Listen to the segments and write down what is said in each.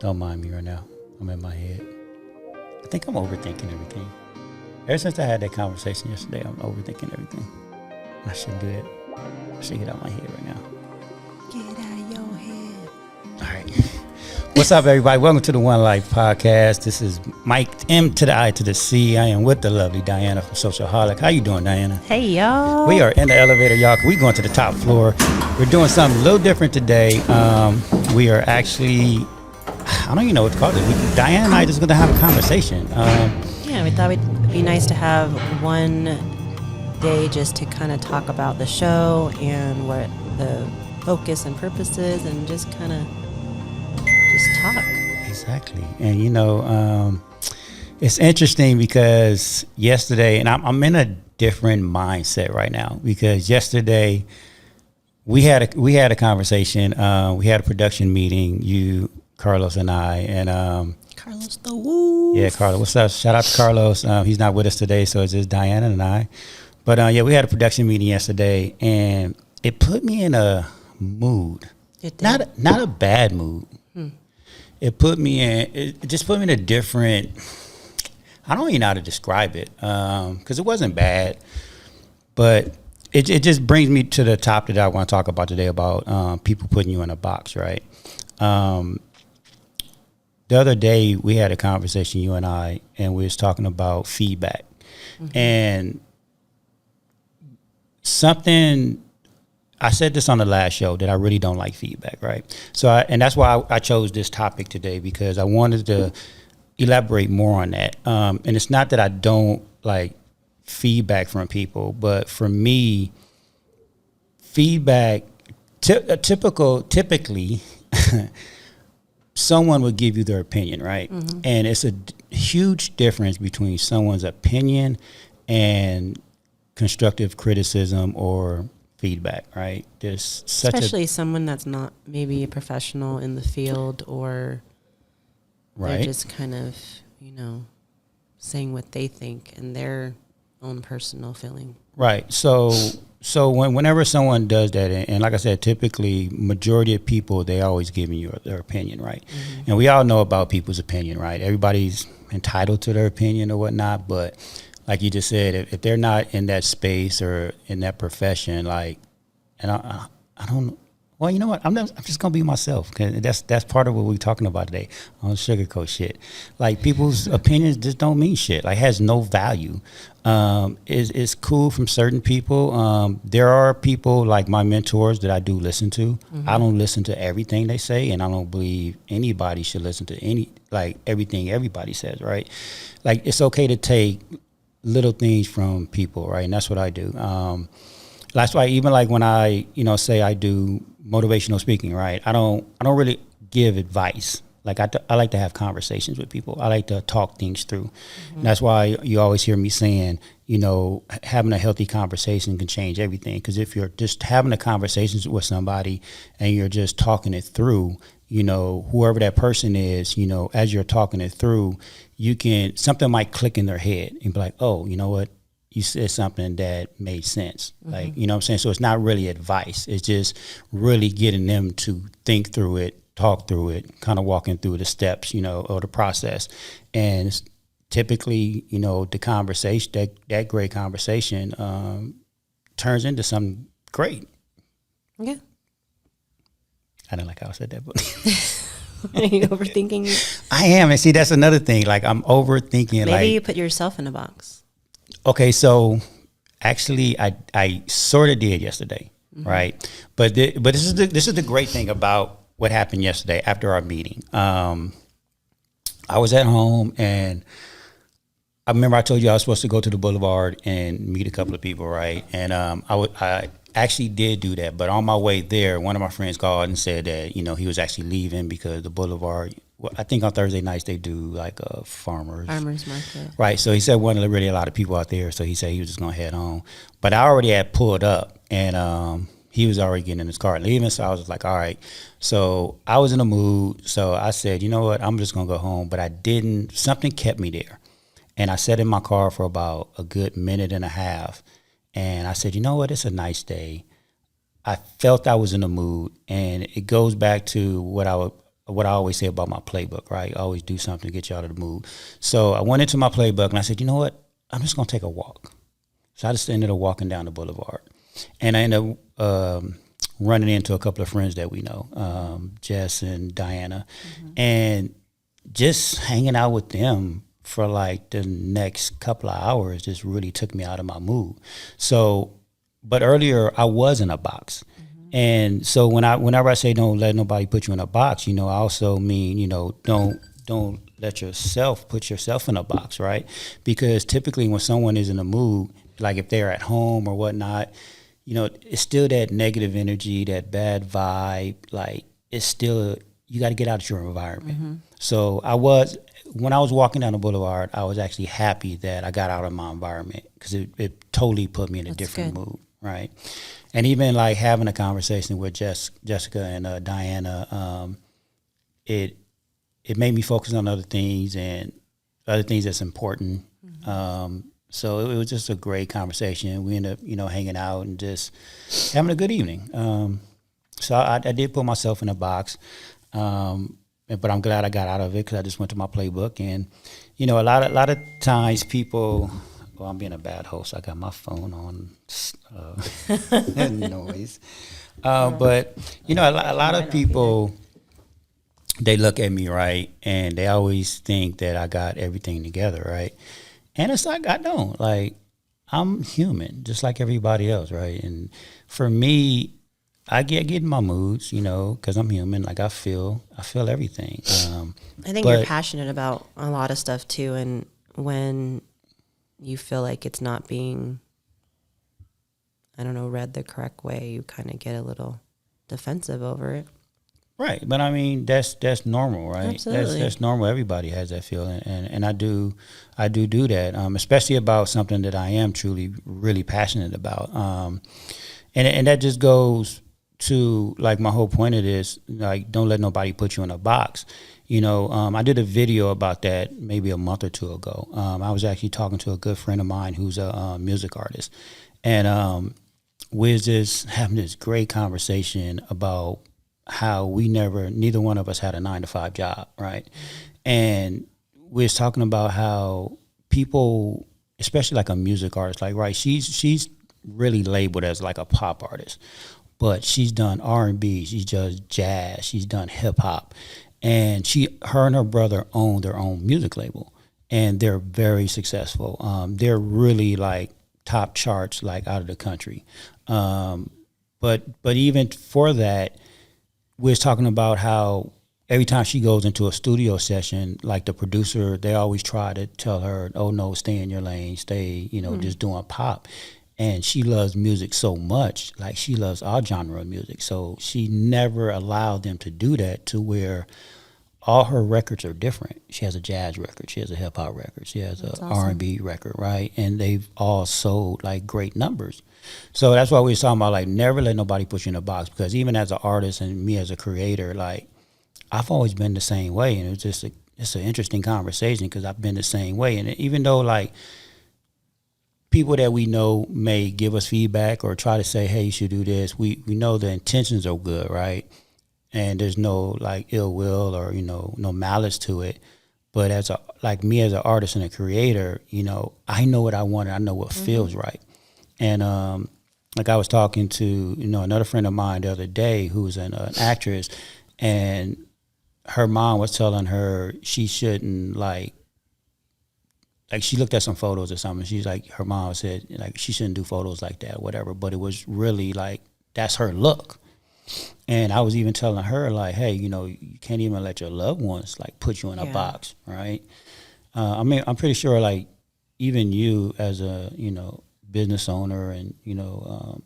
Don't mind me right now. I'm in my head. I think I'm overthinking everything. Ever since I had that conversation yesterday, I'm overthinking everything. I shouldn't do that. I should get out my head right now. Get out of your head. All right. What's up, everybody? Welcome to the One Life Podcast. This is Mike, M to the I to the C. I am with the lovely Diana from Socialholic. How you doing, Diana? Hey, y'all. We are in the elevator, y'all. We're going to the top floor. We're doing something a little different today. We are actually, I don't even know what to call it. Diana and I just going to have a conversation. Yeah, we thought it'd be nice to have one day just to kind of talk about the show and what the focus and purpose is, and just kind of just talk. Exactly. And, you know, it's interesting because yesterday, and I'm in a different mindset right now, because yesterday we had a conversation. We had a production meeting, you, Carlos, and I, and Carlos the Woo. yeah, Carlos. What's up? Shout out to Carlos. He's not with us today, so it's just Diana and I. But yeah, we had a production meeting yesterday, and it put me in a mood. It did. Not a bad mood. It just put me in a different. I don't even know how to describe it, because it wasn't bad, but it just brings me to the top that I want to talk about today about people putting you in a box, right? The other day we had a conversation, you and I, and we was talking about feedback, and something. I said this on the last show that I really don't like feedback, right? So, and that's why I chose this topic today, because I wanted to elaborate more on that. And it's not that I don't like feedback from people, but for me, feedback, typically, someone would give you their opinion, right? And it's a huge difference between someone's opinion and constructive criticism or feedback, right? There's such especially someone that's not maybe a professional in the field, or right, they're just kind of, you know, saying what they think and their own personal feeling. right. So whenever someone does that, and like I said, typically majority of people, they always giving you their opinion, right? And we all know about people's opinion, right? Everybody's entitled to their opinion or whatnot, but like you just said, if they're not in that space or in that profession, like, and I don't. Well, you know what? I'm just gonna be myself, because that's part of what we're talking about today. I don't sugarcoat shit. Like, people's opinions just don't mean shit. Like, has no value. It's cool from certain people. There are people like my mentors that I do listen to. I don't listen to everything they say, and I don't believe anybody should listen to everything everybody says. Right? Like, it's okay to take little things from people, right? And that's what I do. That's why even like when I, say I do motivational speaking, right? I don't really give advice. Like, I like to have conversations with people. I like to talk things through. And that's why you always hear me saying, having a healthy conversation can change everything. Because if you're just having a conversation with somebody and you're just talking it through, whoever that person is, as you're talking it through, something might click in their head and be like, oh, you know what? You said something that made sense. Like, you know what I'm saying? So it's not really advice. It's just really getting them to think through it, talk through it, kind of walking through the steps, or the process. And it's typically, the conversation, that great conversation turns into something great. Yeah. I don't like how I said that, but Are you overthinking it? I am. And see, that's another thing. Like, I'm overthinking. Maybe you put yourself in a box. Okay, so actually, I sort of did yesterday, right? But this is the great thing about what happened yesterday after our meeting. I was at home, and I remember I told you I was supposed to go to the boulevard and meet a couple of people, right? And I actually did do that, but on my way there, one of my friends called and said that he was actually leaving because the boulevard. Well, I think on Thursday nights they do like a farmers market, right? So he said wasn't really a lot of people out there, so he said he was just gonna head home. But I already had pulled up, and he was already getting in his car and leaving. So I was like, all right. So I was in a mood, so I said, you know what, I'm just gonna go home. But I didn't. Something kept me there, and I sat in my car for about a good minute and a half. And I said, you know what, it's a nice day. I felt I was in a mood, and it goes back to what I what I always say about my playbook, right? I always do something to get you out of the mood. So I went into my playbook and I said, you know what? I'm just going to take a walk. So I just ended up walking down the boulevard. And I ended up running into a couple of friends that we know, Jess and Diana, and just hanging out with them for like the next couple of hours just really took me out of my mood. So, but earlier I was in a box. And so whenever I say don't let nobody put you in a box, I also mean, don't let yourself put yourself in a box, right? Because typically when someone is in a mood, like if they're at home or whatnot, it's still that negative energy, that bad vibe. Like it's still, you got to get out of your environment. So when I was walking down the boulevard, I was actually happy that I got out of my environment because it totally put me in a different mood, right? And even like having a conversation with Jessica and Diana, it made me focus on other things that's important. So it was just a great conversation. We ended up, hanging out and just having a good evening. So I did put myself in a box, but I'm glad I got out of it because I just went to my playbook. And a lot of times people. Well, I'm being a bad host. I got my phone on noise. But, a lot of people, they look at me, right, and they always think that I got everything together, right? And it's like I don't. Like, I'm human, just like everybody else, right? And for me, I get in my moods, because I'm human. Like, I feel everything. I think you're passionate about a lot of stuff, too, and when you feel like it's not being, read the correct way, you kind of get a little defensive over it. Right. But I mean, that's normal, right? Absolutely. That's normal. Everybody has that feeling. And I do that, especially about something that I am truly, really passionate about. And that just goes to like my whole point of this, like, don't let nobody put you in a box. I did a video about that maybe a month or two ago. I was actually talking to a good friend of mine who's a music artist. And we was just having this great conversation about how neither one of us had a 9-to-5 job, right? And we was talking about how people, especially like a music artist, like, right, she's really labeled as like a pop artist. But she's done R&B, she's does jazz, she's done hip hop. And her and her brother own their own music label, and they're very successful. They're really like top charts, like out of the country. But even for that, we was talking about how every time she goes into a studio session, like the producer, they always try to tell her, "Oh no, stay in your lane, stay, just doing pop." And she loves music so much, like she loves all genre of music. So she never allowed them to do that, to where all her records are different. She has a jazz record, she has a hip hop record, she has a R&B record, right? And they've all sold like great numbers. So that's why we was talking about, like, never let nobody put you in a box, because even as an artist and me as a creator, like, I've always been the same way. And it's an interesting conversation because I've been the same way. And even though, like, people that we know may give us feedback or try to say, hey, you should do this, we know the intentions are good, right? And there's no like ill will or, no malice to it. But as me as an artist and a creator, I know what I want and I know what feels right. And like I was talking to, another friend of mine the other day who's an actress, and her mom was telling her she shouldn't like she looked at some photos or something. She's like, her mom said, like, she shouldn't do photos like that or whatever. But it was really like, that's her look. And I was even telling her, like, hey, you can't even let your loved ones like put you in a box, right? I mean, I'm pretty sure, like, even you as a, business owner and,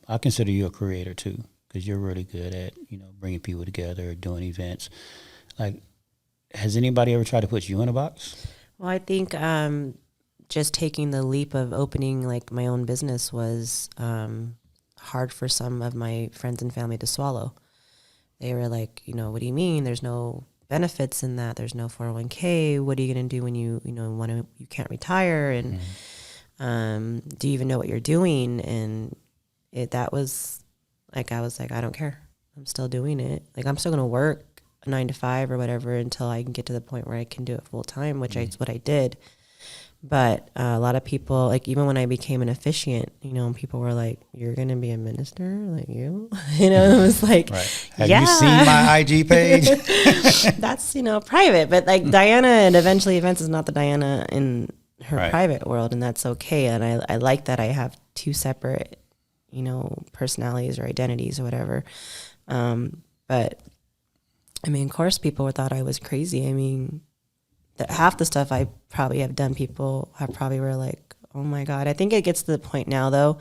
I consider you a creator too, because you're really good at, bringing people together, doing events. Like, has anybody ever tried to put you in a box? Well, I think just taking the leap of opening like my own business was hard for some of my friends and family to swallow. They were like, what do you mean? There's no benefits in that. There's no 401k. What are you going to do when you can't retire? And do you even know what you're doing? And that was like, I was like, I don't care. I'm still doing it. Like, I'm still going to work. a 9 to 5 or whatever until I can get to the point where I can do it full time, which is what I did. But a lot of people, like even when I became an officiant, you know, people were like, "You're gonna be a minister, like you?" You know, it was like, right. Have you seen my IG page? That's, you know, private. But like Diana and Eventually Events is not the Diana in her right. private world, and that's okay. And I like that I have two separate, you know, personalities or identities or whatever. But I mean, of course, people thought I was crazy. I mean, half the stuff I probably have done, people have probably were like, "Oh my God." I think it gets to the point now, though,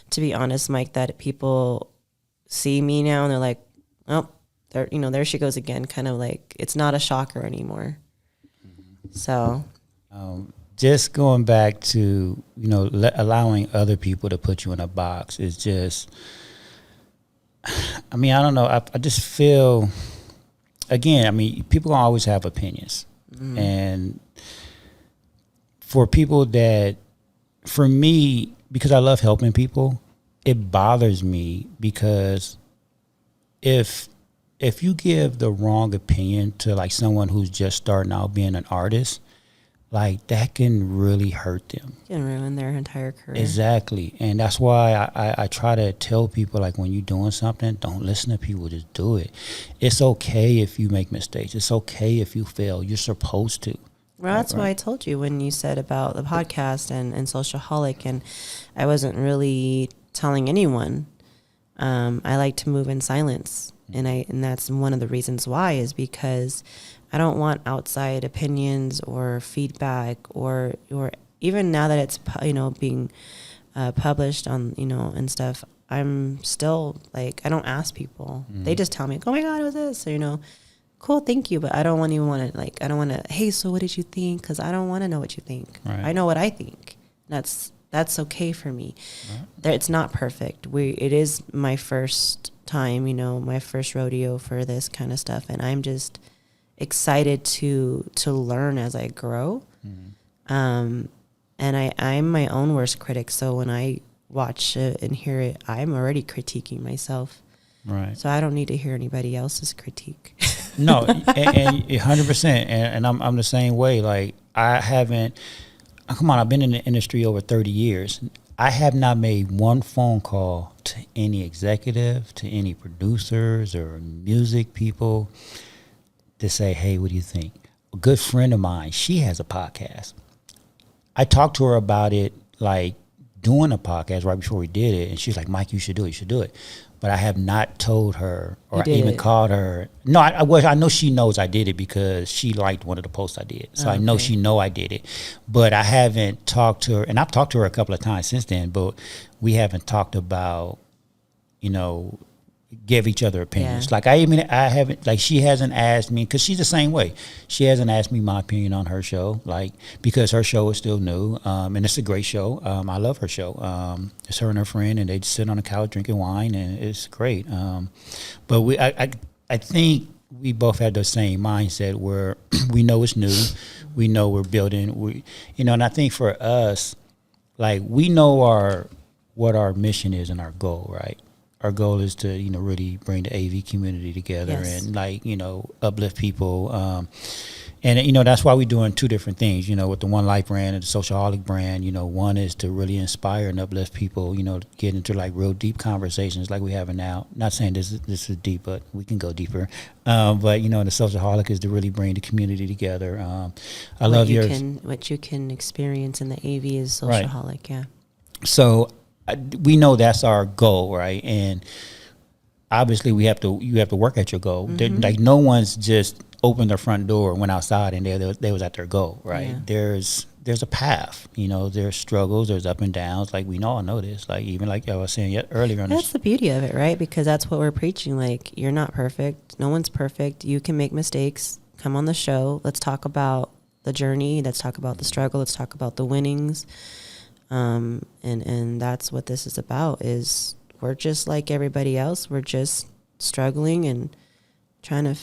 to be honest, Mike, that people see me now and they're like, "Oh, there, you know, there she goes again." Kind of like it's not a shocker anymore. So, just going back to, you know, allowing other people to put you in a box is just, I mean, I don't know. I just feel, again, I mean, people gonna always have opinions. And for people that, for me, because I love helping people, it bothers me because if you give the wrong opinion to like someone who's just starting out being an artist, like that can really hurt them. it can ruin their entire career. Exactly. And that's why I try to tell people, like, when you're doing something, don't listen to people, just do it. It's okay if you make mistakes. It's okay if you fail. You're supposed to. Well, that's why I told you when you said about the podcast and Socialholic, and I wasn't really telling anyone. I like to move in silence, and that's one of the reasons why is because I don't want outside opinions or feedback or even now that it's, you know, being published on, you know, and stuff. I'm still like, I don't ask people. They just tell me, "Oh my God, it was this," so, you know. Cool, thank you, but I don't even want to, like, I don't want to, "Hey, so what did you think?" Because I don't want to know what you think. Right. I know what I think. That's okay for me. Right. It's not perfect. It is my first time, you know, my first rodeo for this kind of stuff, and I'm just excited to learn as I grow. And I'm my own worst critic, so when I watch it and hear it, I'm already critiquing myself. Right. So I don't need to hear anybody else's critique. No, and 100%. And I'm the same way. Like, I've been in the industry over 30 years. I have not made one phone call to any executive, to any producers or music people to say, "Hey, what do you think?" A good friend of mine, she has a podcast. I talked to her about it, like doing a podcast right before we did it. And she's like, "Mike, you should do it. You should do it." But I have not told her or even called her. No, I know she knows I did it because she liked one of the posts I did. So I know she know I did it. But I haven't talked to her. And I've talked to her a couple of times since then. But we haven't talked about, you know, give each other opinions. Yeah. Like I haven't, like she hasn't asked me, because she's the same way. She hasn't asked me my opinion on her show, like, because her show is still new, and it's a great show. I love her show. It's her and her friend, and they just sit on the couch drinking wine, and it's great. But I think we both had the same mindset where we know it's new, we know we're building, and I think for us, like, we know what our mission is and our goal, right? Our goal is to, really bring the AV community together. Yes. And uplift people. And that's why we're doing two different things, with the One Life brand and the Socialholic brand. One is to really inspire and uplift people, to get into like real deep conversations like we having now. Not saying this is deep, but we can go deeper. But the Socialholic is to really bring the community together. I love what you can experience in the AV is Socialholic, right. Yeah. So we know that's our goal, right? And obviously you have to work at your goal. Mm-hmm. Like, no one's just opened their front door and went outside and they was at their goal, right? Yeah. There's a path, there's struggles, there's up and downs. Like, we all know this. Like, even like I was saying earlier on that's the beauty of it, right? Because that's what we're preaching. Like, you're not perfect. No one's perfect. You can make mistakes. Come on the show. Let's talk about the journey. Let's talk about the struggle. Let's talk about the winnings. And that's what this is about, is we're just like everybody else. We're just struggling and trying to,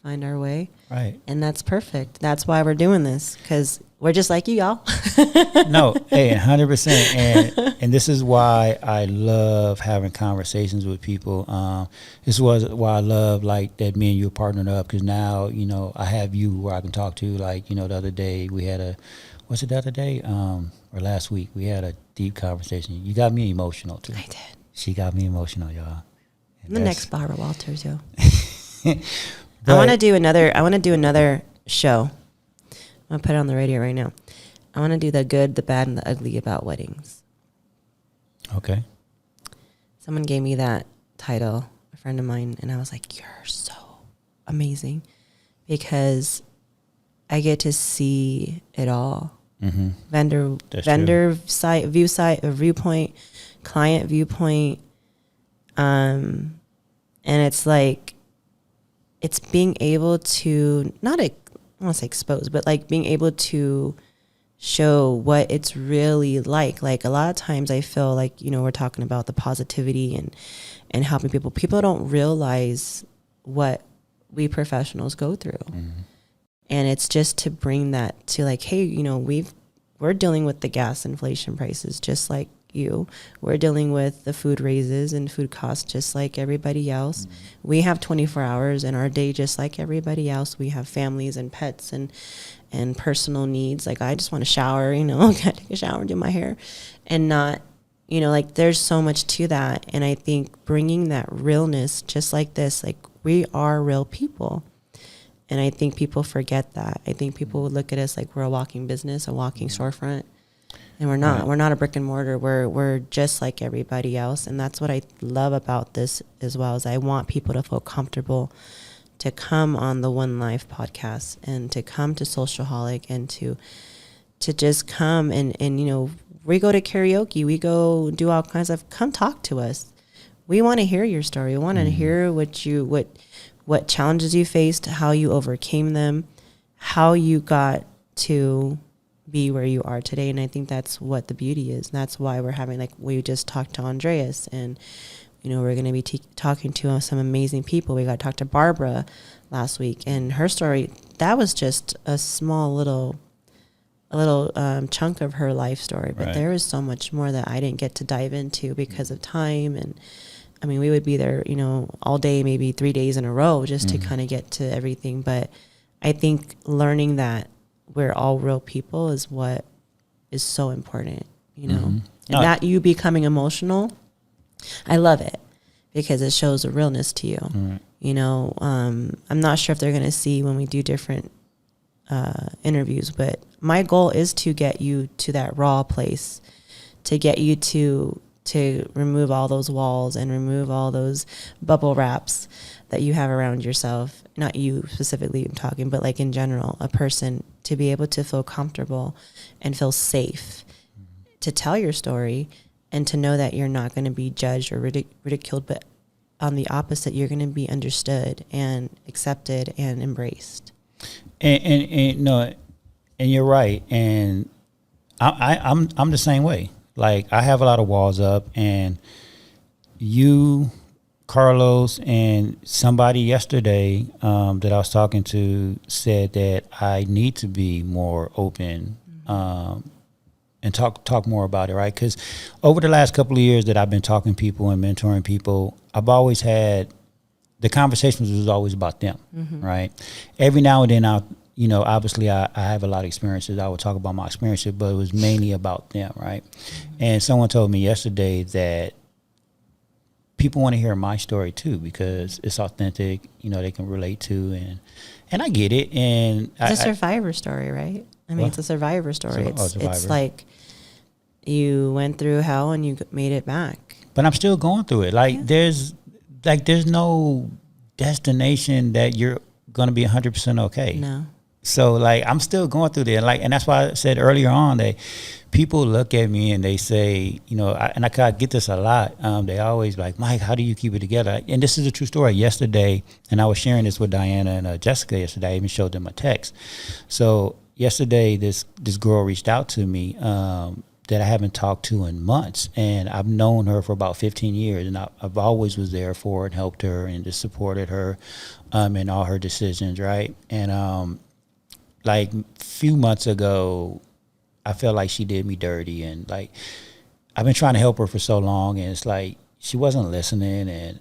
find our way. Right. And that's perfect. That's why we're doing this, because we're just like you, y'all. No, hey, 100%. And this is why I love having conversations with people. This was why I love, like, that me and you partnered up, because now, you know, I have you where I can talk to. Like, you know, the other day we had was it the other day? Or last week, we had a deep conversation. You got me emotional, too. I did. She got me emotional, y'all. The next Barbara Walters, yo. But, I want to do another show. I'm going to put it on the radio right now. I want to do the good, the bad, and the ugly about weddings. Okay. Someone gave me that title, a friend of mine, and I was like, you're so amazing, because I get to see it all. Mm-hmm. Vendor side, viewpoint, client viewpoint. And it's like, it's being able to, I don't want to say expose, but like being able to show what it's really like. Like, a lot of times I feel like, you know, we're talking about the positivity and helping people. People don't realize what we professionals go through. Mm-hmm. And it's just to bring that to, like, hey, you know, we're dealing with the gas inflation prices just like you. We're dealing with the food raises and food costs just like everybody else. Mm-hmm. We have 24 hours in our day just like everybody else. We have families and pets and personal needs. Like, I just want to shower, you know, gotta take a shower and do my hair, and not, you know, like, there's so much to that. And I think bringing that realness, just like this, like, we are real people. And I think people forget that. I think people would look at us like we're a walking business, a walking storefront. And we're not. Right. We're not a brick and mortar. We're just like everybody else. And that's what I love about this as well, is I want people to feel comfortable to come on the One Life podcast, and to come to Socialholic, and to just come and, you know, we go to karaoke, we go do all kinds of, come talk to us. We want to hear your story. We want to hear what challenges you faced, how you overcame them, how you got to be where you are today. And I think that's what the beauty is. And that's why we're having, like, we just talked to Andreas, and, you know, we're going to be talking to some amazing people. We got to talk to Barbara last week, and her story, that was just a small little chunk of her life story. But There is so much more that I didn't get to dive into because of time. And I mean, we would be there, you know, all day, maybe 3 days in a row, just to kind of get to everything. But I think learning that we're all real people is what is so important, you know. And that you becoming emotional, I love it, because it shows a realness to you. You know, I'm not sure if they're going to see when we do different interviews, but my goal is to get you to that raw place, to get you to remove all those walls and remove all those bubble wraps that you have around yourself. Not you specifically, I'm talking, but like in general, a person to be able to feel comfortable and feel safe to tell your story, and to know that you're not going to be judged or ridiculed, but on the opposite, you're going to be understood and accepted and embraced. And no, and you're right. And I'm the same way. Like, I have a lot of walls up, and you, Carlos, and somebody yesterday that I was talking to said that I need to be more open and talk more about it, right? Because over the last couple of years that I've been talking to people and mentoring people, I've always had, the conversations was always about them, right? Every now and then you know, obviously I have a lot of experiences. I would talk about my experiences, but it was mainly about them, right? And someone told me yesterday that people want to hear my story too, because it's authentic, you know, they can relate to, and I get it. And it's a survivor story, right? I mean, it's a survivor story. It's like you went through hell and you made it back. But I'm still going through it. Like, there's no destination that you're going to be 100% okay. No. So, like, I'm still going through there. Like, and that's why I said earlier on that people look at me and they say, you know, and I get this a lot. They always like, Mike, how do you keep it together? And this is a true story. Yesterday, and I was sharing this with Diana and Jessica yesterday. I even showed them a text. So yesterday, this girl reached out to me that I haven't talked to in months, and I've known her for about 15 years, and I've always was there for her and helped her and just supported her in all her decisions, right? And like a few months ago, I felt like she did me dirty, and like I've been trying to help her for so long, and it's like she wasn't listening, and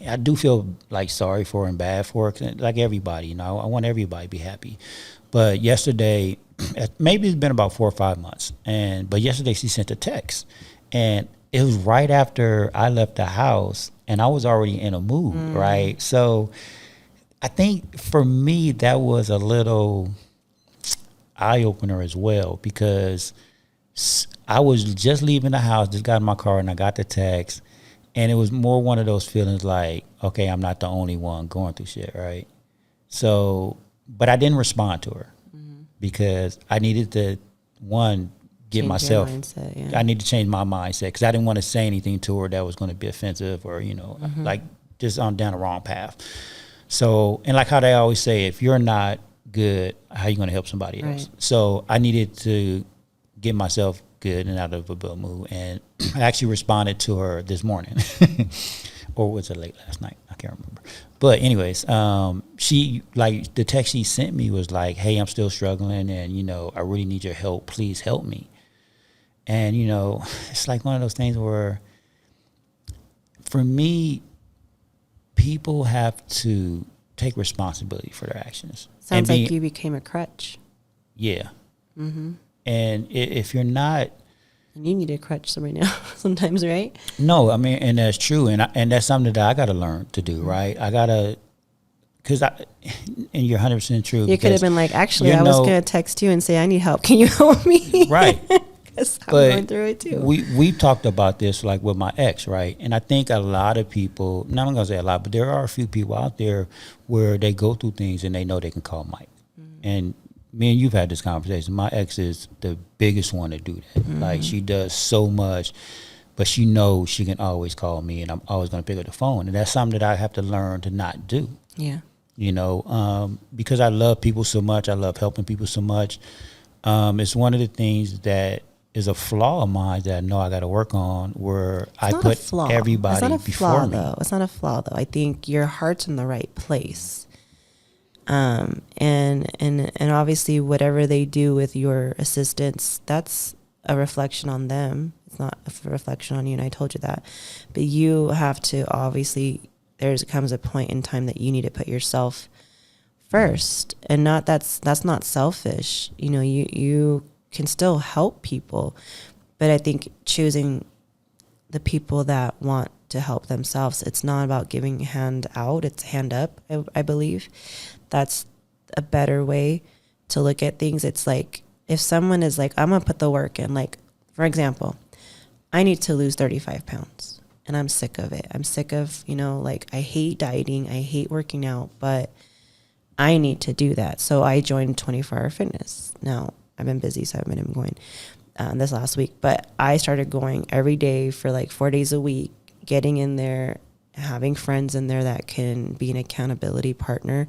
I do feel like sorry for her and bad for her, like everybody, you know. I want everybody to be happy. But yesterday, maybe it's been about 4 or 5 months, but yesterday she sent a text, and it was right after I left the house, and I was already in a mood, right? So I think for me that was a little eye opener as well, because I was just leaving the house, just got in my car, and I got the text. And it was more one of those feelings like, okay, I'm not the only one going through shit, right? So, but I didn't respond to her because I needed to, one, get Change myself, your mindset, yeah. I need to change my mindset because I didn't want to say anything to her that was going to be offensive or, you know, like just on down the wrong path. So, and like how they always say, if you're not good, how are you going to help somebody else? Right. So I needed to get myself good and out of a bad mood, and I actually responded to her this morning, or was it late last night? I can't remember. But anyways, she, like, the text she sent me was like, "Hey, I'm still struggling, and you know, I really need your help. Please help me." And you know, it's like one of those things where, for me, people have to take responsibility for their actions. Sounds like you became a crutch. Yeah. And if you're not, and you need a crutch right now sometimes, right? No, I mean, and that's true, and that's something that I got to learn to do, right? I gotta, and you're 100% true. You could have been like, actually, I was gonna text you and say, I need help. Can you help me? Right. Because I'm going through it too. We've talked about this, like with my ex, right? And I think a lot of people, not I'm gonna say a lot, but there are a few people out there where they go through things and they know they can call Mike, and me and you've had this conversation. My ex is the biggest one to do that. Like, she does so much, but she knows she can always call me, and I'm always going to pick up the phone. And that's something that I have to learn to not do. Yeah. You know, because I love people so much. I love helping people so much. It's one of the things that is a flaw of mine that I know I got to work on, where I put everybody before me. It's not a flaw, though. I think your heart's in the right place. And obviously whatever they do with your assistance, that's a reflection on them. It's not a reflection on you. And I told you that, but you have to, obviously comes a point in time that you need to put yourself first, and that's not selfish. You know, you can still help people, but I think choosing the people that want to help themselves, it's not about giving hand out, it's hand up. I believe that's a better way to look at things. It's like, if someone is like, I'm gonna put the work in, like, for example, I need to lose 35 pounds and I'm sick of it. I'm sick of, you know, like, I hate dieting, I hate working out, but I need to do that. So I joined 24-hour fitness. Now I've been busy, so I haven't been going this last week, but I started going every day for like 4 days a week, getting in there, having friends in there that can be an accountability partner.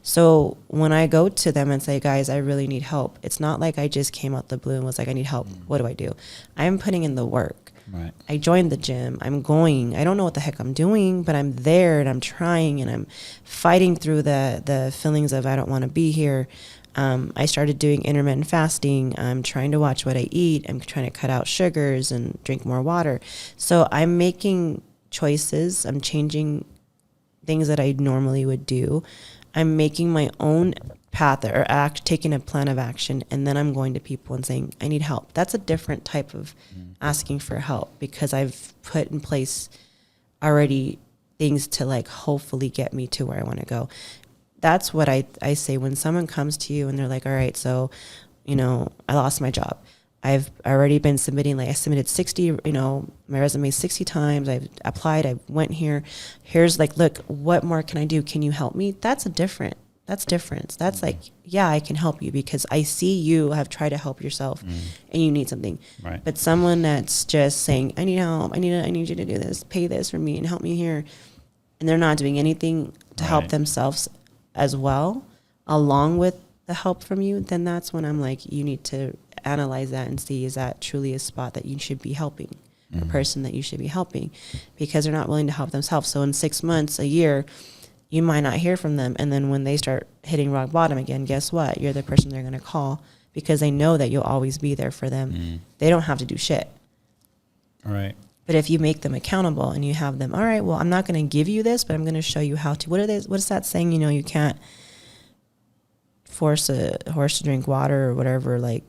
So when I go to them and say, guys, I really need help, it's not like I just came out the blue and was like, I need help. What do? I'm putting in the work. Right. I joined the gym. I'm going. I don't know what the heck I'm doing, but I'm there and I'm trying and I'm fighting through the feelings of I don't want to be here. I started doing intermittent fasting. I'm trying to watch what I eat. I'm trying to cut out sugars and drink more water. So I'm making choices. I'm changing things that I normally would do. I'm making my own path or taking a plan of action, and then I'm going to people and saying, I need help. That's a different type of asking for help, because I've put in place already things to, like, hopefully get me to where I want to go. That's what I say when someone comes to you and they're like, all right, so, you know, I lost my job. I've already been submitting, like, I submitted 60, you know, my resume 60 times. I've applied. I went here. Here's, like, look, what more can I do? Can you help me? That's different. That's like, yeah, I can help you because I see you have tried to help yourself and you need something. Right. But someone that's just saying, I need help. I need you to do this, pay this for me and help me here. And they're not doing anything to help themselves as well, along with the help from you, then that's when I'm like, you need to analyze that and see, is that truly a spot that you should be helping, a person that you should be helping, because they're not willing to help themselves. So in 6 months, a year, you might not hear from them. And then when they start hitting rock bottom again, guess what? You're the person they're going to call, because they know that you'll always be there for them. They don't have to do shit. Right. But if you make them accountable and you have them, all right, well, I'm not going to give you this, but I'm going to show you how to. What is that saying? You know, you can't force a horse to drink water or whatever, like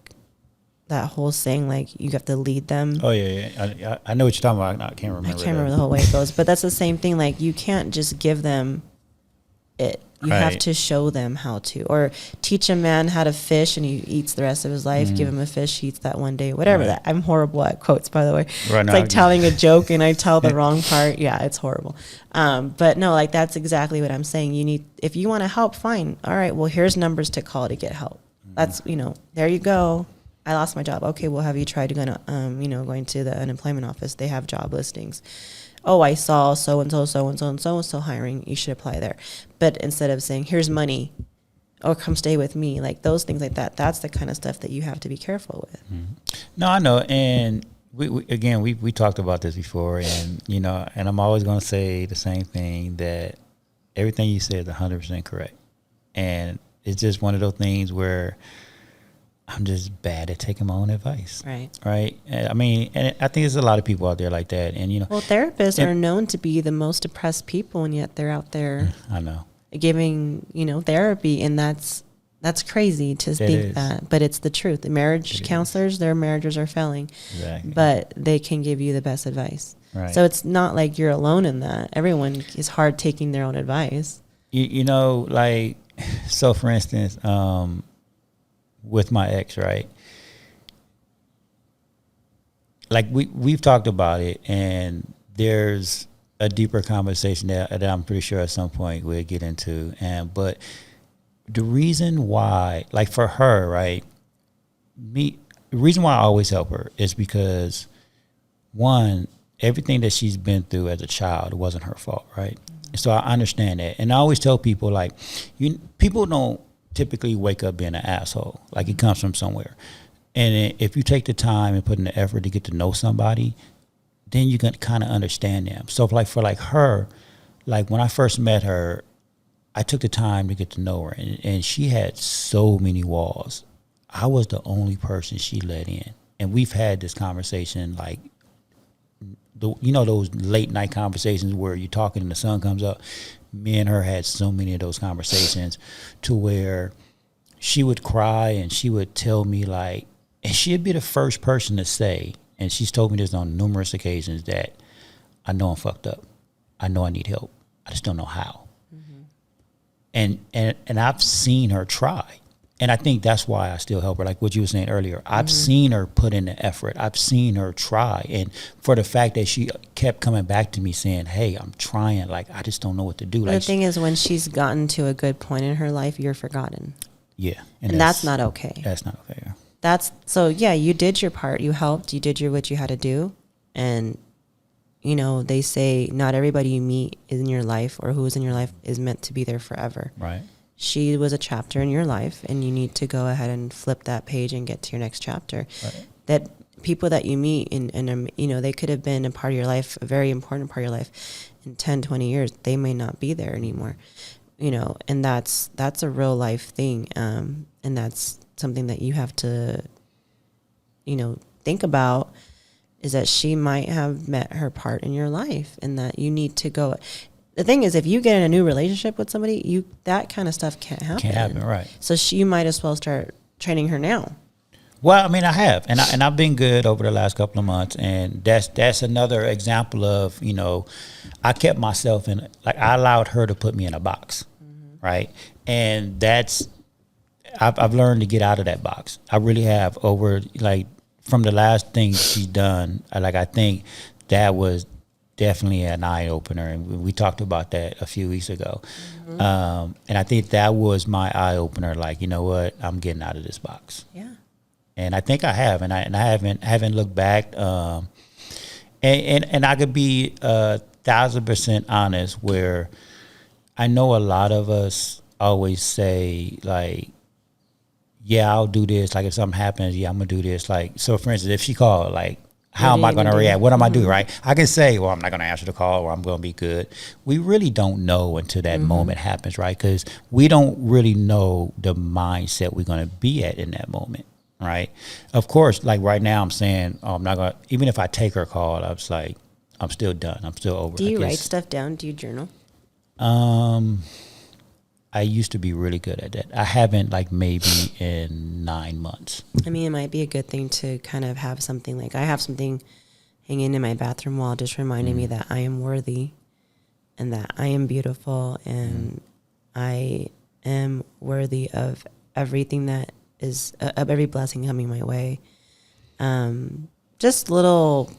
that whole saying, like you have to lead them. Oh, yeah. I know what you're talking about. I can't remember. I can't remember the whole way it goes, but that's the same thing. Like you can't just give them it. You have to show them how to, or teach a man how to fish and he eats the rest of his life. Give him a fish, he eats that one day, whatever that. I'm horrible at quotes, by the way. Right, it's like telling a joke and I tell the wrong part. Yeah, it's horrible. But no, like that's exactly what I'm saying. You need, if you want to help, fine. All right, well, here's numbers to call to get help. That's, you know, there you go. I lost my job. Okay, well, have you tried going to, going to the unemployment office? They have job listings. Oh, I saw so-and-so, so-and-so, and so-and-so hiring. You should apply there. But instead of saying, here's money, or come stay with me, like those things like that, that's the kind of stuff that you have to be careful with. No, I know. And we talked about this before, and, you know, and I'm always going to say the same thing, that everything you said is 100% correct. And it's just one of those things where I'm just bad at taking my own advice. Right. I mean, and I think there's a lot of people out there like that. And, you know, well, therapists are known to be the most depressed people, and yet they're out there. I know. Giving, you know, therapy, and that's crazy to think that, but it's the truth. The marriage counselors, their marriages are failing, but they can give you the best advice. Right. So it's not like you're alone in that. Everyone is hard taking their own advice. You know, like, so for instance, with my ex, right? Like we've talked about it, and there's a deeper conversation that I'm pretty sure at some point we'll get into. But the reason why, like for her, right? The reason why I always help her is because, one, everything that she's been through as a child, it wasn't her fault, right? So I understand that, and I always tell people, like, people don't typically wake up being an asshole. Like, it comes from somewhere. And if you take the time and put in the effort to get to know somebody, then you can kind of understand them. So for her, like when I first met her, I took the time to get to know her, and she had so many walls. I was the only person she let in. And we've had this conversation, like, those late night conversations where you're talking and the sun comes up. Me and her had so many of those conversations, to where she would cry and she would tell me, like, and she'd be the first person to say, and she's told me this on numerous occasions, that I know I'm fucked up. I know I need help. I just don't know how. And I've seen her try. And I think that's why I still help her. Like what you were saying earlier, I've seen her put in the effort. I've seen her try. And for the fact that she kept coming back to me saying, hey, I'm trying. Like, I just don't know what to do. Like, the thing is, when she's gotten to a good point in her life, you're forgotten. Yeah. And that's not okay. That's not okay. Yeah. You did your part. You helped. You did what you had to do. And, you know, they say not everybody you meet in your life or who is in your life is meant to be there forever. Right. She was a chapter in your life, and you need to go ahead and flip that page and get to your next chapter. Right. That people that you meet and you know, they could have been a part of your life, a very important part of your life. In 10, 20 years, they may not be there anymore. You know, and that's a real life thing. And that's something that you have to, you know, think about, is that she might have met her part in your life, and that you need to go. The thing is, if you get in a new relationship with somebody, that kind of stuff can't happen. Can't happen, right. So you might as well start training her now. Well, I mean, I have, and I've been good over the last couple of months, and that's another example of, you know, I kept myself in, like, I allowed her to put me in a box, right? And I've learned to get out of that box. I really have, over, like, from the last thing she's done. I think that was definitely an eye-opener, and we talked about that a few weeks ago. And I think that was my eye-opener, like, you know what, I'm getting out of this box. Yeah. And I think I have, and I haven't looked back. And I could be 1,000% honest, where I know a lot of us always say, like, yeah, I'll do this. Like if something happens, yeah, I'm gonna do this. Like, so for instance, if she called, like, how am I going to react? What am I do, right? I can say, well, I'm not going to answer the call, or I'm going to be good. We really don't know until that moment happens, right? Because we don't really know the mindset we're going to be at in that moment, right? Of course, like right now, I'm saying, oh, I'm not going to, even if I take her call, I was like, I'm still done. I'm still over. Do you write stuff down? Do you journal? I used to be really good at that. I haven't, like, maybe in 9 months. I mean, it might be a good thing to kind of have something, like I have something hanging in my bathroom wall just reminding me that I am worthy and that I am beautiful and I am worthy of everything that is, of every blessing coming my way. Just little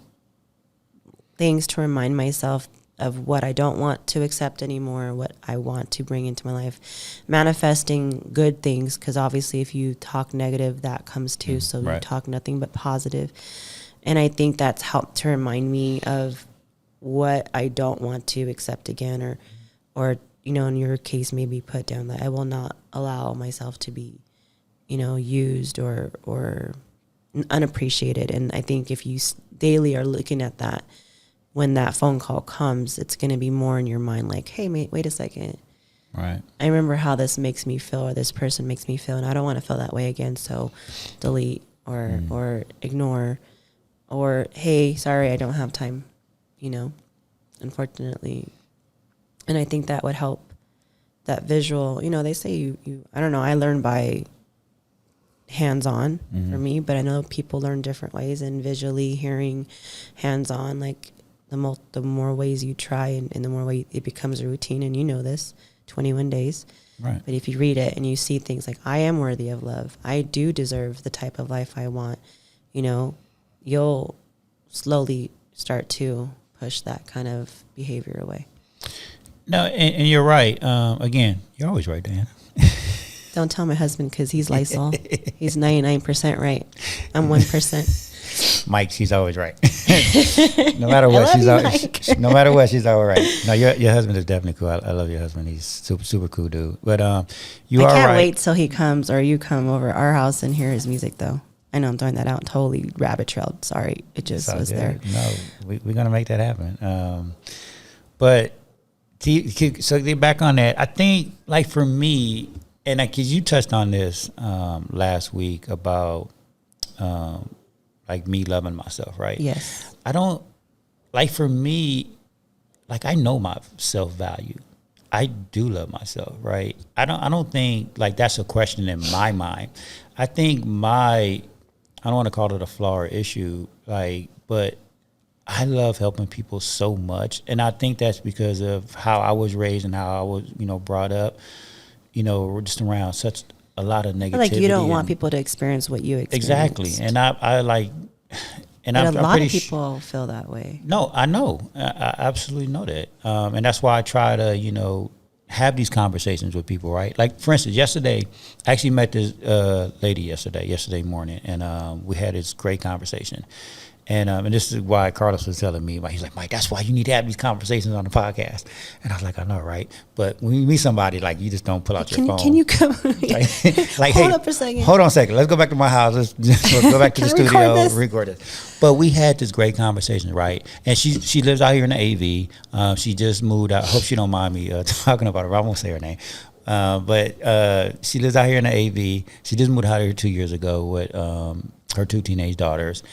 things to remind myself of what I don't want to accept anymore, what I want to bring into my life. Manifesting good things, because obviously if you talk negative, that comes too. So you talk nothing but positive. And I think that's helped to remind me of what I don't want to accept again, or you know, in your case, maybe put down that I will not allow myself to be, you know, used or unappreciated. And I think if you daily are looking at that, when that phone call comes, it's going to be more in your mind like, hey, mate, wait a second. Right. I remember how this makes me feel, or this person makes me feel, and I don't want to feel that way again. So delete or ignore, or, hey, sorry, I don't have time, you know, unfortunately. And I think that would help, that visual, you know, they say you I don't know, I learn by hands-on for me, but I know people learn different ways, and visually, hearing, hands-on, like, the more ways you try and the more way it becomes a routine, and you know this, 21 days. Right. But if you read it and you see things like, I am worthy of love, I do deserve the type of life I want, you know, you'll slowly start to push that kind of behavior away. No, and you're right. Again, you're always right, Dan. Don't tell my husband, because he's Lysol. He's 99% right. I'm 1%. Mike, she's always right. No matter what, no matter what, she's always right. No, your husband is definitely cool. I love your husband. He's super cool dude. But you are right. I can't wait till he comes, or you come over to our house and hear his music, though. I know I'm throwing that out, totally rabbit trailed. Sorry, it just was there. No, we're gonna make that happen. But so get back on that. I think, like, for me, and because you touched on this last week about like me loving myself, right? Yes. I don't, like, for me, like, I know my self-value. I do love myself, right? I don't think, like, that's a question in my mind. I think I don't want to call it a flaw or issue, like, but I love helping people so much. And I think that's because of how I was raised and how I was, you know, brought up, you know, just around such a lot of negativity. Like, you don't want people to experience what you experienced. Exactly. And I like, and but a lot of people feel that way. No, I know. I absolutely know that. And that's why I try to, you know, have these conversations with people, right? Like, for instance, yesterday, I actually met this lady yesterday morning, and we had this great conversation. And this is why Carlos was telling me, he's like, Mike, that's why you need to have these conversations on the podcast. And I was like, I know, right? But when you meet somebody, like, you just don't pull out your phone. Can you come? like, hold up a second. Hold on a second. Let's go back to my house. Let's go back to the studio, record this. But we had this great conversation, right? And she lives out here in the AV. She just moved out. I hope she don't mind me talking about her. I won't say her name. But she lives out here in the AV. She just moved out here 2 years ago with her 2 teenage daughters.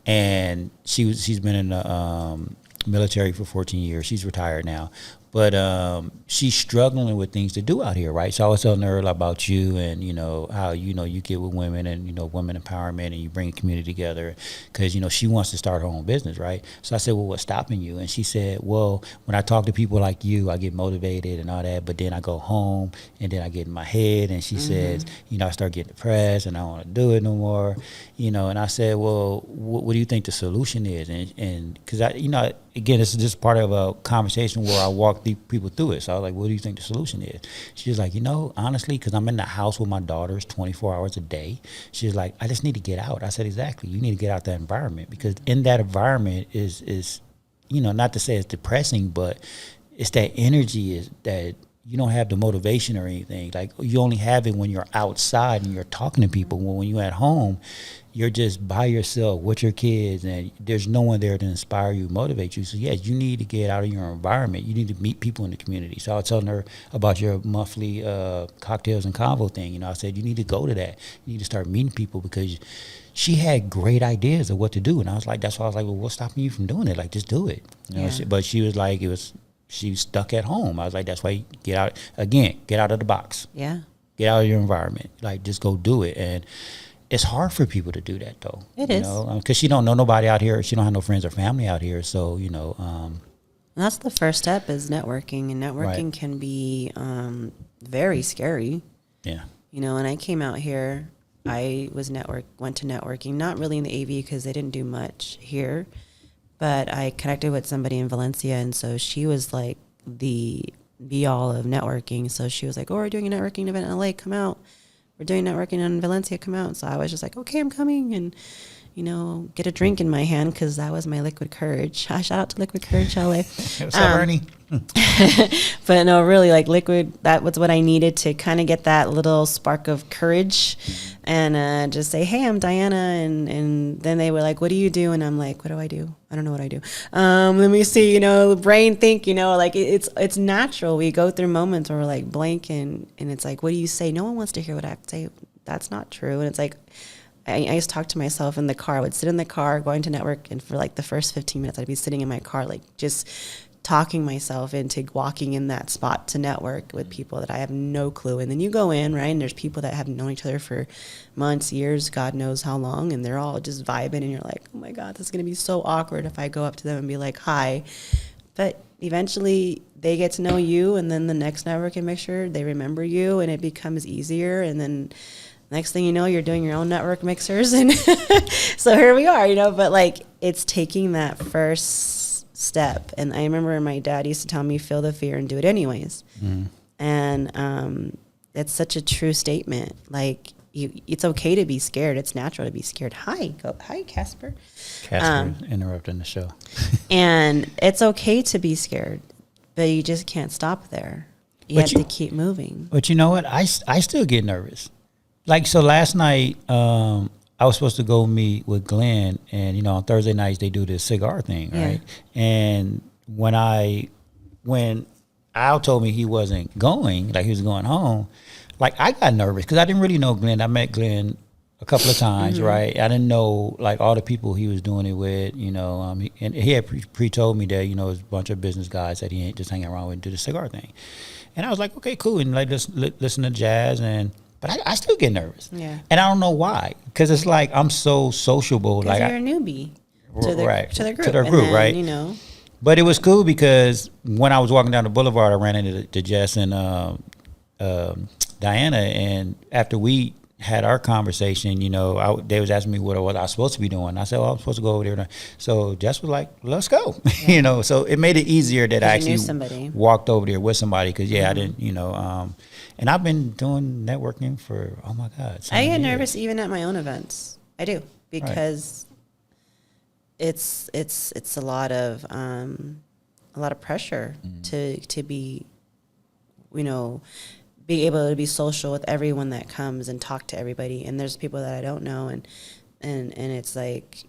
And she's been in the military for 14 years. She's retired now. But she's struggling with things to do out here, right? So I was telling her about you and, you know, how, you know, you get with women and, you know, women empowerment and you bring a community together because, you know, she wants to start her own business, right? So I said, well, what's stopping you? And she said, well, when I talk to people like you, I get motivated and all that, but then I go home and then I get in my head. And she says, you know, I start getting depressed and I don't want to do it no more, you know. And I said, well, what do you think the solution is? And because I, you know, again, this is just part of a conversation where I walk people through it. So I was like, what do you think the solution is? She was like, you know, honestly, because I'm in the house with my daughters 24 hours a day. She was like, I just need to get out. I said, exactly. You need to get out that environment because in that environment is, you know, not to say it's depressing, but it's that energy is that, you don't have the motivation or anything. Like, you only have it when you're outside and you're talking to people. When you're at home, you're just by yourself with your kids, and there's no one there to inspire you, motivate you. So yes, you need to get out of your environment. You need to meet people in the community. So I was telling her about your monthly cocktails and convo thing. I said, you need to go to that. You need to start meeting people, because she had great ideas of what to do. And I was like, that's why I was like, well, what's stopping you from doing it? Like, just do it. But she was like, she was stuck at home. I was like, that's why you get out of the box. Yeah. Get out of your environment. Like, just go do it. And it's hard for people to do that, though. It is. Because she don't know nobody out here. She don't have no friends or family out here. So, that's the first step, is networking. And networking can be very scary. Yeah. And I came out here, I went to networking, not really in the AV because they didn't do much here, but I connected with somebody in Valencia, and so she was like the be-all of networking. So she was like, oh, we're doing a networking event in LA, come out. We're doing networking in Valencia, come out. So I was just like, okay, I'm coming, and get a drink in my hand, because that was my liquid courage. Shout out to Liquid Courage LA. What's up, Ernie? But no, really, like, liquid, that was what I needed to kind of get that little spark of courage, and just say, hey, I'm Diana. And then they were like, what do you do? And I'm like, what do I do? I don't know what I do. Let me see, brain think, like, it's natural. We go through moments where we're like blank, and it's like, what do you say? No one wants to hear what I have to say. That's not true. And it's like, I used to talk to myself in the car. I would sit in the car going to network, and for like the first 15 minutes, I'd be sitting in my car, like, just talking myself into walking in that spot to network with people that I have no clue. And then you go in, right, and there's people that have known each other for months, years, God knows how long, and they're all just vibing, and you're like, oh my God, this is going to be so awkward if I go up to them and be like, hi. But eventually they get to know you, and then the next networking mixer, they remember you, and it becomes easier. And then next thing you know, you're doing your own network mixers. And so here we are, but like, it's taking that first step. And I remember my dad used to tell me, feel the fear and do it anyways. And it's such a true statement. Like, it's okay to be scared. It's natural to be scared. Hi, Casper. Casper interrupting the show. And it's okay to be scared, but you just can't stop there. You have to keep moving. But you know what? I still get nervous. Like, so last night, I was supposed to go meet with Glenn, and on Thursday nights they do this cigar thing, right? Yeah. And when Al told me he wasn't going, like he was going home, like, I got nervous because I didn't really know Glenn. I met Glenn a couple of times, right? I didn't know like all the people he was doing it with, and he had pre-told me that, it was a bunch of business guys that he ain't just hanging around with and do the cigar thing. And I was like, okay, cool. And like, just listen to jazz, but I still get nervous. Yeah. And I don't know why. Because it's like, I'm so sociable. Like, you're a newbie to the group. To their group, then, right? But it was cool because when I was walking down the boulevard, I ran into Jess and Diana. And after we had our conversation, they was asking me what I was supposed to be doing. I said, I'm supposed to go over there. So Jess was like, let's go. Yeah. So it made it easier that I actually walked over there with somebody. Because, I didn't, and I've been doing networking for, oh my God. I get nervous even at my own events. I do, because it's a lot of pressure to be, be able to be social with everyone that comes and talk to everybody. And there's people that I don't know, and it's like,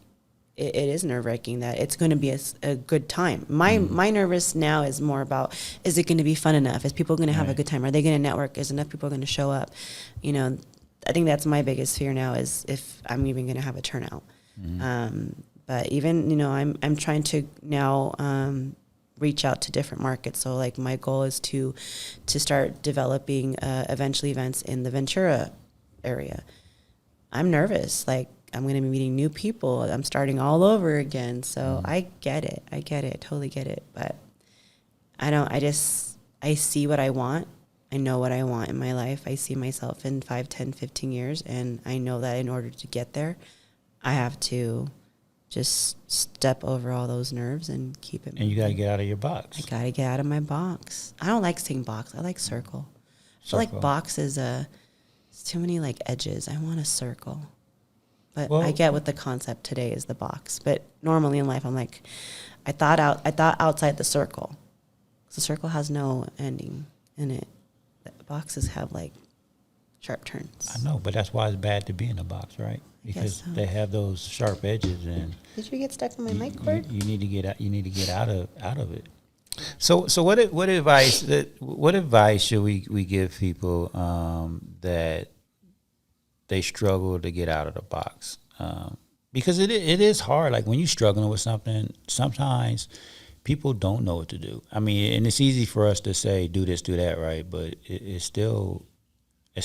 it is nerve-wracking that it's going to be a good time. My nervous now is more about, is it going to be fun enough? Is people going to have a good time? Are they going to network? Is enough people going to show up? I think that's my biggest fear now, is if I'm even going to have a turnout. But even, I'm trying to now reach out to different markets. So like, my goal is to start developing eventually events in the Ventura area. I'm nervous. Like, I'm going to be meeting new people. I'm starting all over again. So I get it. I totally get it. But I see what I want. I know what I want in my life. I see myself in 5, 10, 15 years. And I know that in order to get there, I have to just step over all those nerves and keep it moving. And you got to get out of your box. I got to get out of my box. I don't like saying box. I like circle. I feel like box is it's too many like edges. I want a circle. But I get what the concept today is, the box. But normally in life, I'm like, I thought outside the circle. The circle has no ending. and the boxes have like sharp turns. I know, but that's why it's bad to be in a box, right? Because they have those sharp edges, and did you get stuck on my mic cord? You need to get out. You need to get out of it. So what advice should we give people that they struggle to get out of the box? Because it is hard. Like when you're struggling with something, sometimes people don't know what to do. I mean, and it's easy for us to say do this, do that, right? But it's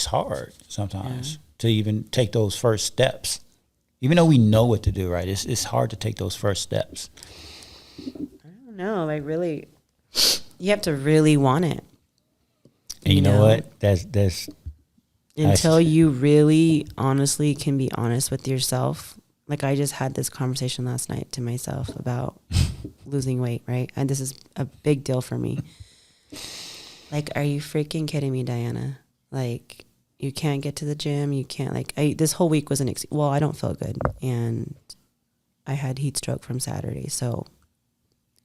hard sometimes to even take those first steps. Even though we know what to do, right? It's hard to take those first steps. I don't know. Like really, you have to really want it. And you know what? That's until you really honestly can be honest with yourself. Like I just had this conversation last night to myself about losing weight, right? And this is a big deal for me. Like, are you freaking kidding me, Diana? Like, you can't get to the gym. You can't, like, this whole week was I don't feel good. And I had heat stroke from Saturday. So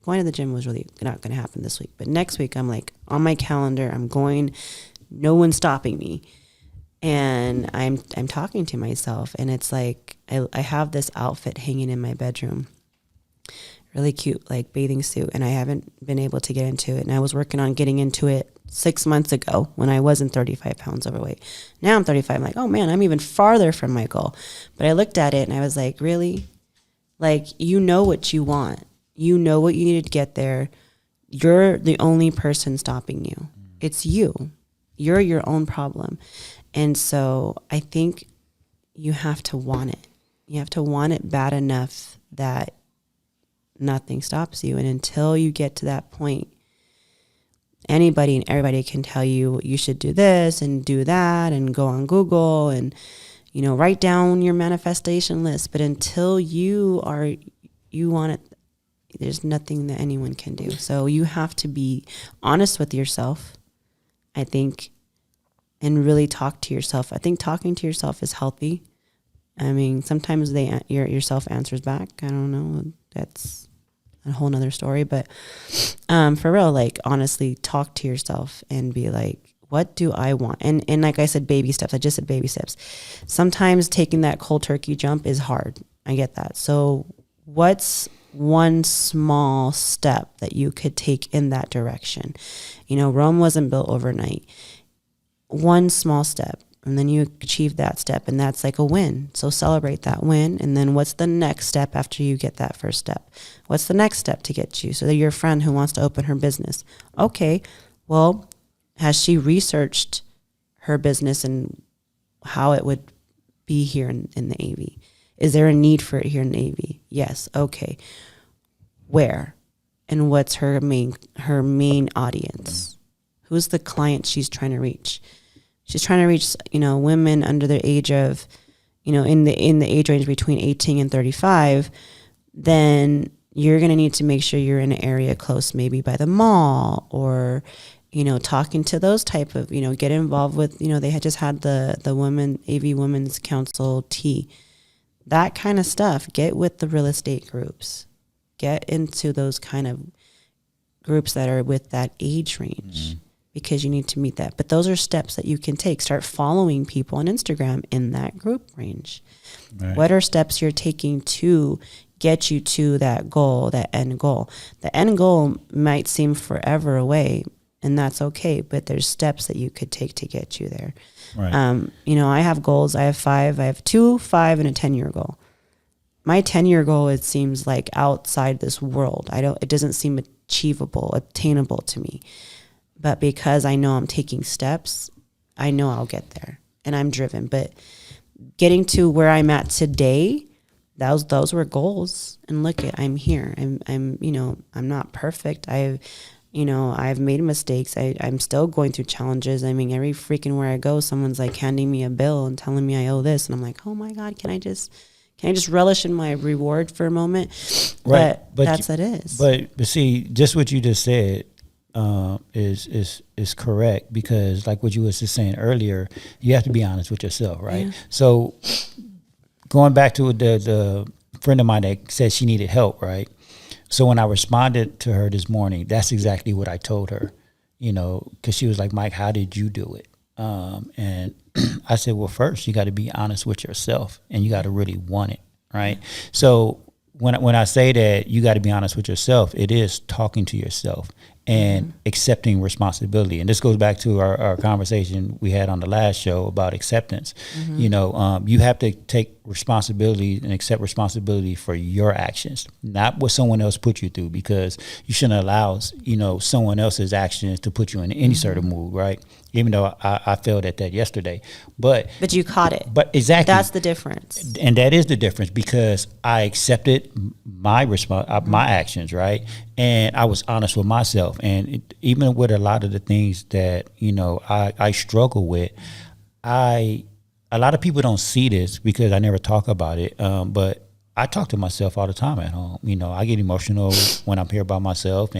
going to the gym was really not going to happen this week. But next week, I'm like, on my calendar, I'm going, no one's stopping me. And I'm talking to myself. And it's like, I have this outfit hanging in my bedroom. Really cute, like bathing suit. And I haven't been able to get into it. And I was working on getting into it 6 months ago when I wasn't 35 pounds overweight. Now I'm 35. I'm like, oh man, I'm even farther from my goal. But I looked at it and I was like, really? Like, you know what you want. You know what you need to get there. You're the only person stopping you. It's you. You're your own problem. And so I think you have to want it. You have to want it bad enough that nothing stops you. And until you get to that point, anybody and everybody can tell you you should do this and do that and go on Google and, write down your manifestation list. But until you want it, there's nothing that anyone can do. So you have to be honest with yourself, I think, and really talk to yourself. I think talking to yourself is healthy. I mean, sometimes yourself answers back. I don't know. That's a whole nother story. But for real, like, honestly, talk to yourself and be like, what do I want? And like I said, baby steps. I just said baby steps. Sometimes taking that cold turkey jump is hard. I get that. So what's one small step that you could take in that direction? Rome wasn't built overnight. One small step, and then you achieve that step, and that's like a win. So celebrate that win. And then what's the next step after you get that first step? What's the next step to get you? So that your friend who wants to open her business. Okay, well, has she researched her business and how it would be here in the AV? Is there a need for it here in the AV? Yes. Okay. Where? And what's her main audience? Who's the client she's trying to reach? She's trying to reach, women under the age of, in the age range between 18 and 35, then you're going to need to make sure you're in an area close, maybe by the mall, or, talking to those type of, get involved with, they had just had the Women AV Women's Council tea, that kind of stuff. Get with the real estate groups, get into those kind of groups that are with that age range. Because you need to meet that. But those are steps that you can take. Start following people on Instagram in that group range. Right. What are steps you're taking to get you to that goal, that end goal? The end goal might seem forever away, and that's okay, but there's steps that you could take to get you there. Right. I have goals. I have 5. I have 2, 5, and a 10-year goal. My 10-year goal, it seems like outside this world. It doesn't seem achievable, attainable to me. But because I know I'm taking steps, I know I'll get there, and I'm driven. But getting to where I'm at today, those were goals. And look, I'm here. I'm not perfect. I've made mistakes. I'm still going through challenges. I mean, every freaking where I go, someone's like handing me a bill and telling me I owe this, and I'm like, oh my God, can I just relish in my reward for a moment? Right. But that's what it is. But see, just what you just said. Is correct, because like what you was just saying earlier, you have to be honest with yourself, right? Yeah. So going back to the friend of mine that said she needed help, right? So when I responded to her this morning, that's exactly what I told her. because she was like, Mike, how did you do it? And I said, well, first you got to be honest with yourself, and you got to really want it, right? So when I say that you got to be honest with yourself, it is talking to yourself and accepting responsibility. And this goes back to our conversation we had on the last show about acceptance. You have to take responsibility and accept responsibility for your actions, not what someone else put you through, because you shouldn't allow, someone else's actions to put you in any sort of mood, right? Even though I failed at that yesterday. But you caught it. But exactly. That's the difference. And that is the difference, because I accepted my my actions, right? And I was honest with myself. And even with a lot of the things that, I struggle with, a lot of people don't see this because I never talk about it. But I talk to myself all the time at home. I get emotional when I'm here by myself,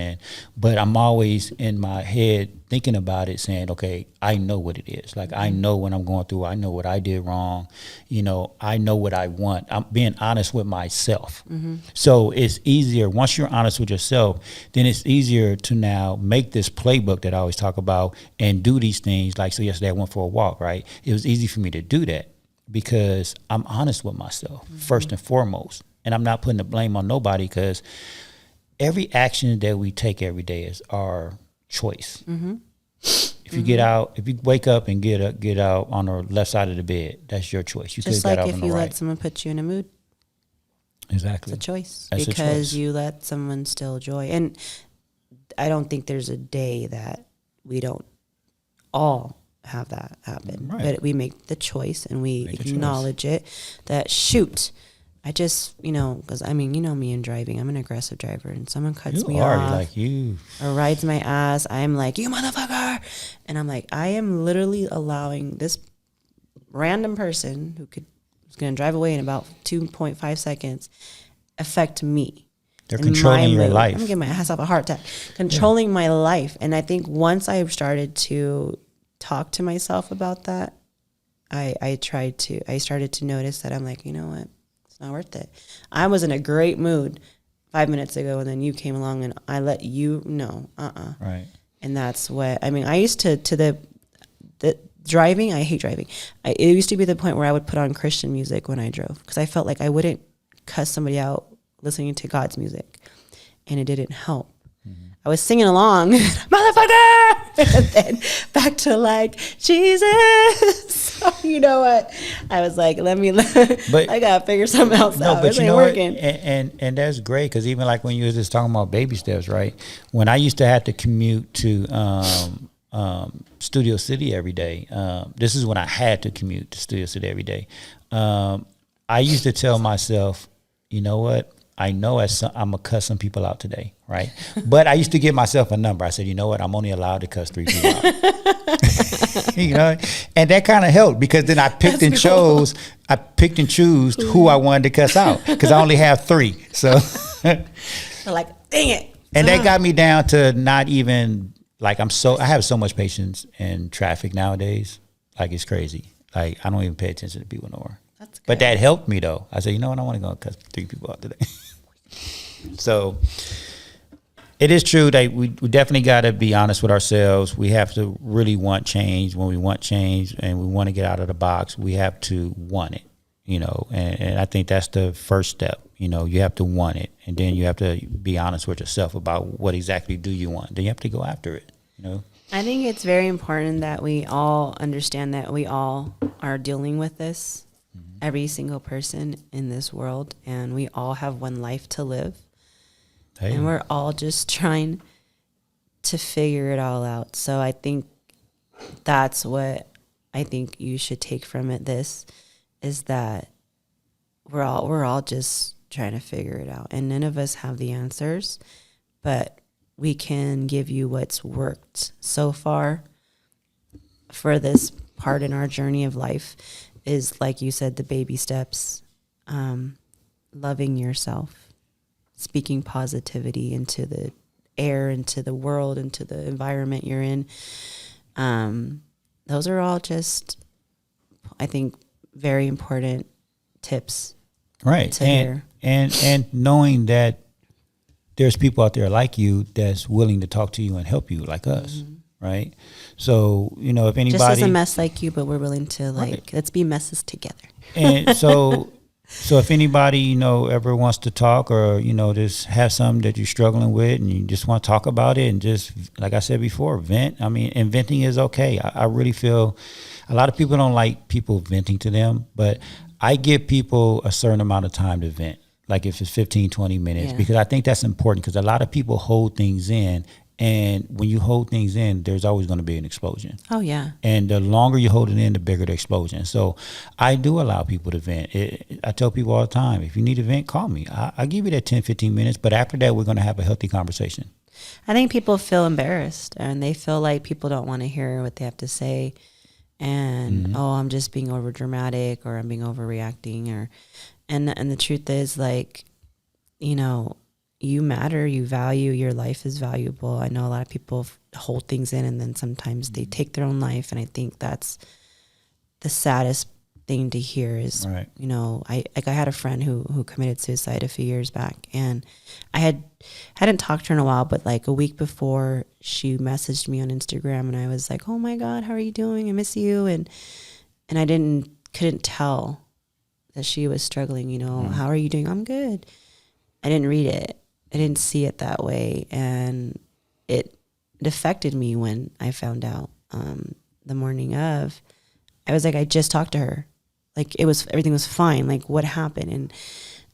but I'm always in my head thinking about it, saying, okay, I know what it is. Like, I know what I'm going through. I know what I did wrong. I know what I want. I'm being honest with myself. So it's easier. Once you're honest with yourself, then it's easier to now make this playbook that I always talk about and do these things. Like, so yesterday I went for a walk, right? It was easy for me to do that, because I'm honest with myself first and foremost. And I'm not putting the blame on nobody, because every action that we take every day is our choice. If you get out, if you wake up and get out on the left side of the bed, that's your choice. You just could like get out if on the you right. let someone put you in a mood. Exactly. It's a choice. That's because a choice. you let someone steal joy. And I don't think there's a day that we don't all have that happen. Right. But we make the choice, and we acknowledge it, that shoot, I just, because me and driving, I'm an aggressive driver, and someone cuts me off like you or rides my ass, I'm like, you motherfucker. And I'm like, I am literally allowing this random person who's going to drive away in about 2.5 seconds affect me. They're controlling your life. I'm going to give my ass off a heart attack. Controlling my life. And I think once I started to talk to myself about that, I started to notice that I'm like, you know what? It's not worth it. I was in a great mood 5 minutes ago, and then you came along and I let you know, Right. And that's what, I used to the driving, I hate driving. It used to be the point where I would put on Christian music when I drove, because I felt like I wouldn't cuss somebody out listening to God's music, and it didn't help. I was singing along, motherfucker, and then back to like, Jesus. So you know what? I was like, I gotta figure something else out. But it ain't working. And that's great, because even like when you was just talking about baby steps, right? When I used to have to commute to Studio City every day, this is when I had to commute to Studio City every day. I used to tell myself, you know what? I know I'm going to cuss some people out today, right? But I used to give myself a number. I said, you know what? I'm only allowed to cuss 3 people out. And that kind of helped, because then I picked and chose who I wanted to cuss out, because I only have 3. So like, dang it. And that got me down to not even, like, I have so much patience in traffic nowadays. Like, it's crazy. Like, I don't even pay attention to people no more. That's good. But that helped me, though. I said, you know what? I want to go cuss 3 people out today. So it is true that we definitely got to be honest with ourselves. We have to really want change. When we want change and we want to get out of the box, we have to want it, and I think that's the first step. You have to want it, and then you have to be honest with yourself about what exactly do you want. Then you have to go after it, I think it's very important that we all understand that we all are dealing with this. Every single person in this world, and we all have one life to live. Hey. And we're all just trying to figure it all out. So I think that's what I think you should take from it. This is that we're all just trying to figure it out, and none of us have the answers, but we can give you what's worked so far for this part in our journey of life. Is, like you said, the baby steps, loving yourself, speaking positivity into the air, into the world, into the environment you're in. Those are all just, I think, very important tips. Right. To hear. And knowing that there's people out there like you that's willing to talk to you and help you, like us. right? So, if anybody Just as a mess like you, but we're willing to let's be messes together. And so if anybody, ever wants to talk or, just have something that you're struggling with and you just want to talk about it and just, like I said before, vent. I mean, and venting is okay. I really feel a lot of people don't like people venting to them, but I give people a certain amount of time to vent. Like if it's 15, 20 minutes, because I think that's important because a lot of people hold things in. And when you hold things in, there's always going to be an explosion. Oh, yeah. And the longer you hold it in, the bigger the explosion. So I do allow people to vent. I tell people all the time, if you need to vent, call me. I'll give you that 10, 15 minutes. But after that, we're going to have a healthy conversation. I think people feel embarrassed and they feel like people don't want to hear what they have to say. And, I'm just being over dramatic or I'm being overreacting. And the truth is, like, you matter, you value, your life is valuable. I know a lot of people hold things in and then sometimes they take their own life. And I think that's the saddest thing to hear is, right. I had a friend who committed suicide a few years back and I hadn't talked to her in a while, but like a week before she messaged me on Instagram and I was like, oh my God, how are you doing? I miss you. And I couldn't tell that she was struggling, how are you doing? I'm good. I didn't read it. I didn't see it that way. And it affected me when I found out the morning of. I was like, I just talked to her. Like everything was fine. Like what happened?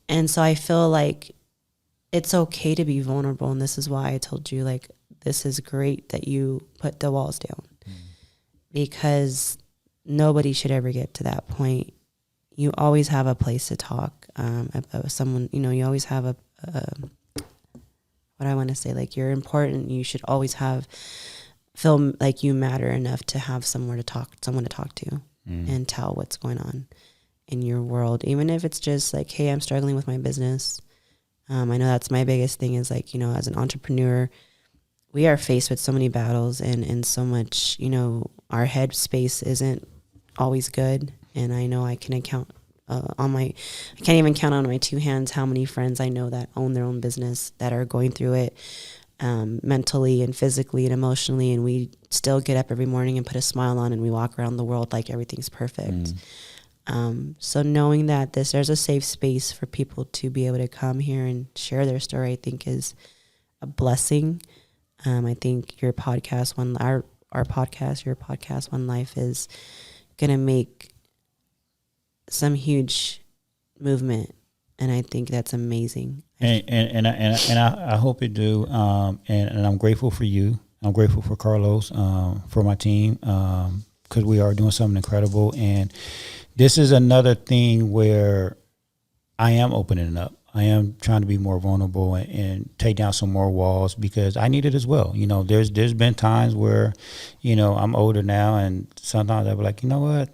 And so I feel like it's okay to be vulnerable. And this is why I told you, like, this is great that you put the walls down because nobody should ever get to that point. You always have a place to talk about someone, you always have what I want to say, like you're important. You should always feel like you matter enough to have someone to talk to and tell what's going on in your world. Even if it's just like, hey, I'm struggling with my business. I know that's my biggest thing is like, as an entrepreneur, we are faced with so many battles and so much, our head space isn't always good. And I know I can account I can't even count on my two hands how many friends I know that own their own business that are going through it mentally and physically and emotionally. And we still get up every morning and put a smile on and we walk around the world like everything's perfect. So knowing that there's a safe space for people to be able to come here and share their story, I think is a blessing. I think your podcast, our podcast, your podcast, One Life is going to make some huge movement, and I think that's amazing. And I hope it do. And I'm grateful for you. I'm grateful for Carlos, for my team, because we are doing something incredible. And this is another thing where I am opening up. I am trying to be more vulnerable and take down some more walls because I need it as well. There's been times where, I'm older now, and sometimes I'll be like, you know what,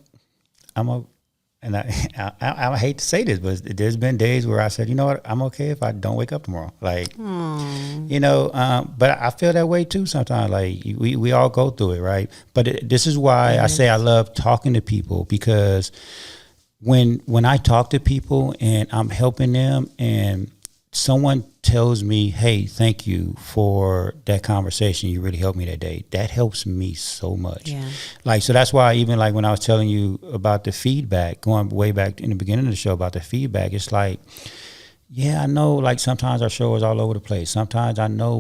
and I hate to say this, but there's been days where I said, you know what, I'm okay if I don't wake up tomorrow. Like, but I feel that way too sometimes. Like we all go through it, right? But this is why I say I love talking to people, because when I talk to people and I'm helping them and someone tells me, hey, thank you for that conversation, you really helped me that day, that helps me so much. Like, so that's why even like when I was telling you about the feedback, going way back in the beginning of the show about the feedback, it's like, yeah, I know, like sometimes our show is all over the place. Sometimes I know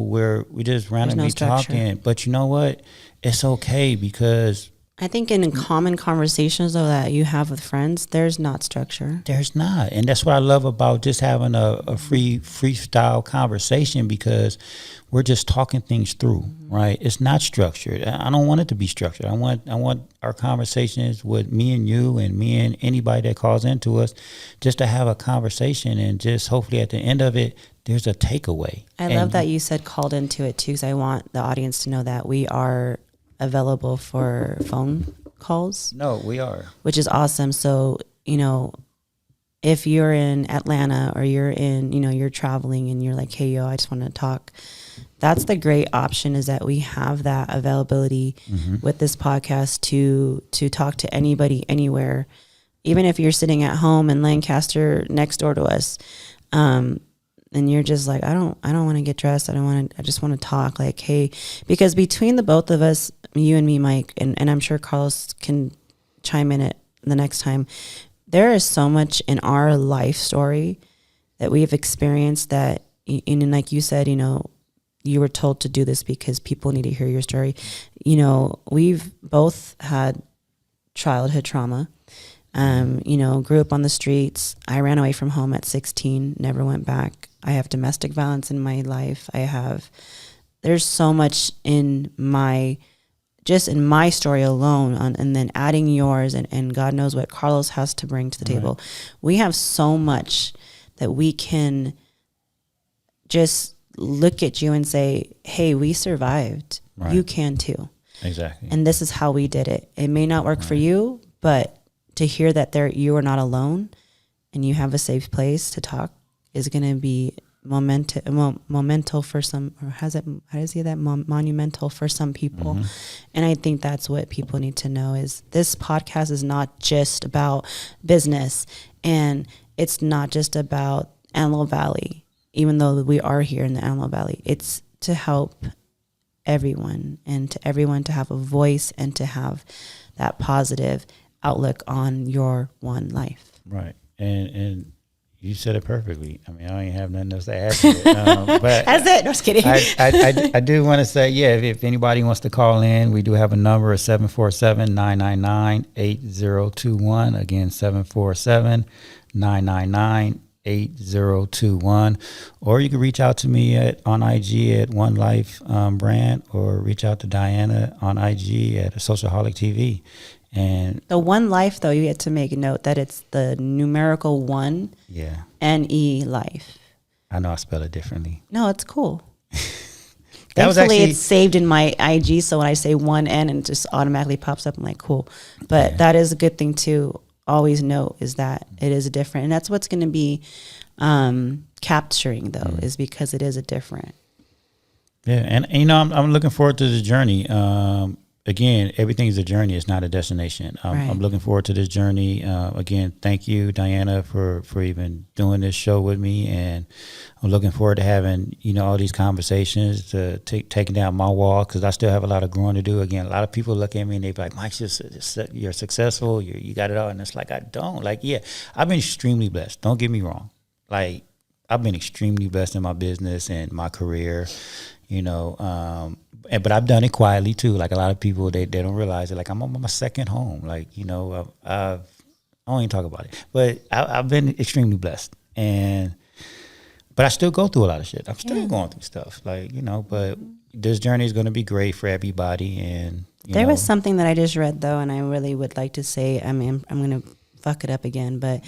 we just randomly talking, but you know what, it's okay, because I think in common conversations, though, that you have with friends, there's not structure. There's not. And that's what I love about just having a freestyle conversation, because we're just talking things through, right? It's not structured. I don't want it to be structured. I want our conversations with me and you and me and anybody that calls into us just to have a conversation, and just hopefully at the end of it, there's a takeaway. I love that you said called into it too, because I want the audience to know that we are available for phone calls. No, we are. Which is awesome. So, if you're in Atlanta or you're in, you're traveling and you're like, hey, I just want to talk. That's the great option, is that we have that availability with this podcast to talk to anybody, anywhere. Even if you're sitting at home in Lancaster next door to us, and you're just like, I don't want to get dressed. I just want to talk. Like, hey, because between the both of us, you and me, Mike, and I'm sure Carlos can chime in it the next time. There is so much in our life story that we have experienced that, and like you said, you were told to do this because people need to hear your story. We've both had childhood trauma. Grew up on the streets. I ran away from home at 16, never went back. I have domestic violence in my life. There's so much in my story alone, and then adding yours, and God knows what Carlos has to bring to the table. We have so much that we can just look at you and say, hey, we survived. Right. You can too. Exactly. And this is how we did it. It may not work for you, but to hear that you are not alone and you have a safe place to talk is going to be monumental for some, or how do you say that? Monumental for some people. Mm-hmm. And I think that's what people need to know is this podcast is not just about business, and it's not just about Antelope Valley, even though we are here in the Antelope Valley. It's to help everyone, and to everyone to have a voice and to have that positive outlook on your one life. Right. And you said it perfectly. I mean, I don't even have nothing else to add to it. But that's it. No, just kidding. I do want to say, if anybody wants to call in, we do have a number of 747-999-8021. Again, 747-999-8021. Or you can reach out to me on IG at 1Life brand, or reach out to Diana on IG at Socialholic TV. And the One Life, though, you have to make a note that it's the numerical 1, NELife. I know I spell it differently. No, it's cool. Thankfully, it's saved in my IG, so when I say 1N and it just automatically pops up, I'm like, cool. But that is a good thing to always note, is that it is different. And that's what's going to be capturing, though, is because it is a different. Yeah, and I'm looking forward to the journey. Again, everything is a journey. It's not a destination. I'm looking forward to this journey. Again, thank you, Diana, for even doing this show with me. And I'm looking forward to having, all these conversations, to taking down my wall, because I still have a lot of growing to do. Again, a lot of people look at me and they be like, Mike, you're successful. You got it all. And it's like, I don't. Like, I've been extremely blessed. Don't get me wrong. Like, I've been extremely blessed in my business and my career, but I've done it quietly too. Like, a lot of people, they don't realize it. Like, I'm on my second home. Like, I don't even talk about it, but I've been extremely blessed, but I still go through a lot of shit. I'm still going through stuff, like, but this journey is going to be great for everybody. And there was something that I just read, though, and I really would like to say, I mean, I'm going to fuck it up again, but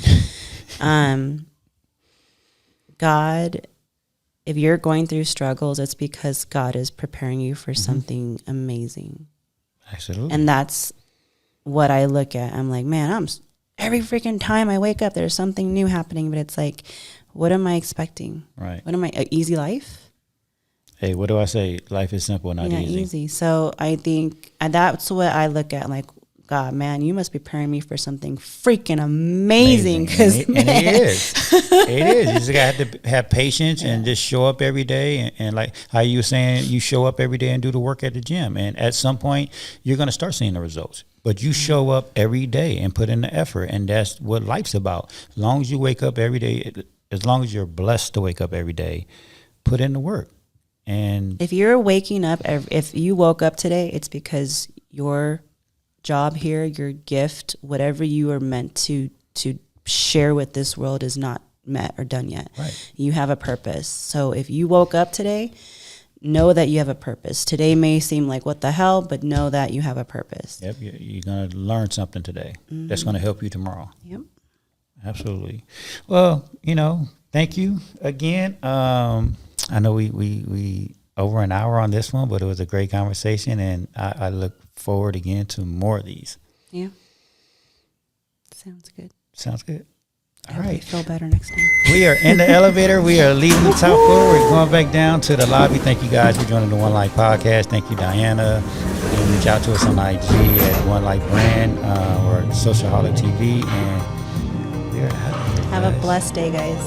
God, if you're going through struggles, it's because God is preparing you for something amazing. Absolutely. And that's what I look at. I'm like, man, every freaking time I wake up, there's something new happening. But it's like, what am I expecting? Right. What am I, easy life? Hey, what do I say? Life is simple, not easy. So I think that's what I look at. Like, God, man, you must be preparing me for something freaking amazing. And it is. It is. You just got to have patience and just show up every day. And like how you were saying, you show up every day and do the work at the gym. And at some point, you're going to start seeing the results. But you show up every day and put in the effort. And that's what life's about. As long as you wake up every day, as long as you're blessed to wake up every day, put in the work. And if you're waking up, if you woke up today, it's because your job here, your gift, whatever you are meant to share with this world is not met or done yet. Right. You have a purpose. So if you woke up today, know that you have a purpose. Today may seem like what the hell, but know that you have a purpose. Yep, you're going to learn something today that's going to help you tomorrow. Yep. Absolutely. Well, thank you again. I know we over an hour on this one, but it was a great conversation, and I look forward again to more of these. Yeah. Sounds good. All right. Feel better next time. We are in the elevator. We are leaving the top floor. We're going back down to the lobby. Thank you guys for joining the One Life Podcast. Thank you, Diana. You can reach out to us on IG at 1Life brand or Socialholic TV. And have a blessed day, guys.